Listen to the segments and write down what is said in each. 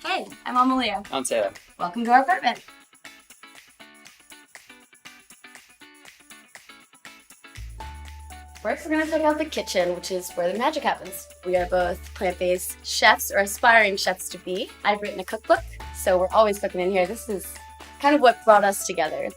Hey, I'm Amalia. I'm Taylor. Welcome to our apartment. First, we're gonna check out the kitchen, which is where the magic happens. We are both plant-based chefs, or aspiring chefs to be. I've written a cookbook, so we're always cooking in here. This is kind of what brought us together.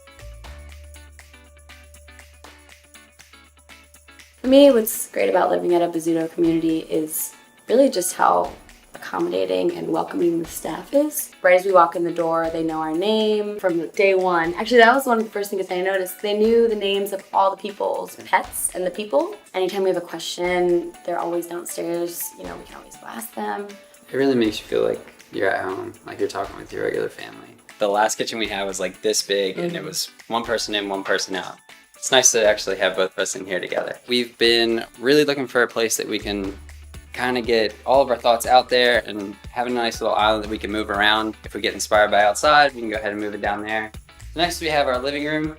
For me, what's great about living at a Bozzuto community is really just how accommodating and welcoming the staff is. Right as we walk in the door, they know our name from day one. Actually, that was one of the first things I noticed. They knew the names of all the people's pets and the people. Anytime we have a question, they're always downstairs. You know, we can always go ask them. It really makes you feel like you're at home, like you're talking with your regular family. The last kitchen we had was like this big, and it was one person in, one person out. It's nice to actually have both of us in here together. We've been really looking for a place that we can kind of get all of our thoughts out there and have a nice little island that we can move around. If we get inspired by outside, we can go ahead and move it down there. Next, we have our living room.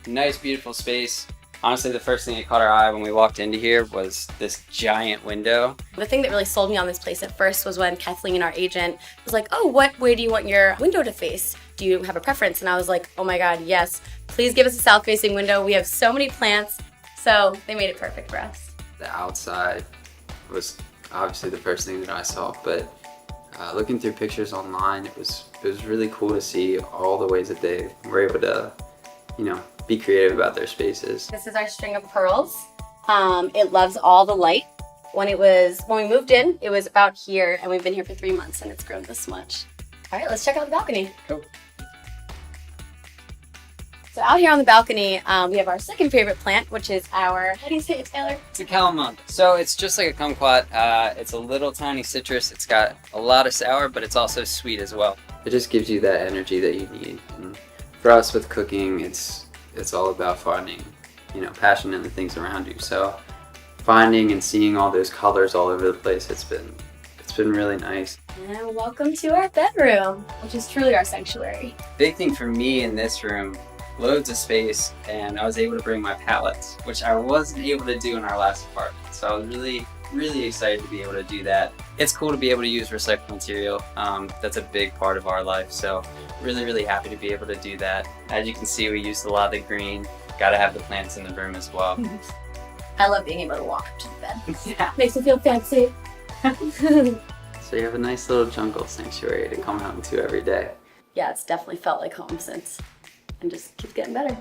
Nice, beautiful space. Honestly, the first thing that caught our eye when we walked into here was this giant window. The thing that really sold me on this place at first was when Kathleen, our agent, was like, oh, what way do you want your window to face? Do you have a preference? And I was like, oh my God, yes. Please give us a south-facing window. We have so many plants. So they made it perfect for us. The outside was obviously the first thing that I saw, but looking through pictures online, it was really cool to see all the ways that they were able to, you know, be creative about their spaces. This is our string of pearls. It loves all the light. When we moved in, it was about here, and we've been here for 3 months, and it's grown this much. All right, let's check out the balcony. Cool. So out here on the balcony, we have our second favorite plant, which is our, how do you say it, Taylor? It's a calamont. So it's just like a kumquat. It's a little tiny citrus. It's got a lot of sour, but it's also sweet as well. It just gives you that energy that you need. And for us with cooking, it's all about finding, you know, passion in the things around you. So finding and seeing all those colors all over the place, it's been really nice. And welcome to our bedroom, which is truly our sanctuary. Big thing for me in this room, loads of space, and I was able to bring my pallets, which I wasn't able to do in our last apartment. So I was really excited to be able to do that. It's cool to be able to use recycled material. That's a big part of our life. So really happy to be able to do that. As you can see, we used a lot of the green. Got to have the plants in the room as well. I love being able to walk up to the bed. Yeah. Makes me feel fancy. So you have a nice little jungle sanctuary to come out into every day. Yeah, it's definitely felt like home since, and just keeps getting better.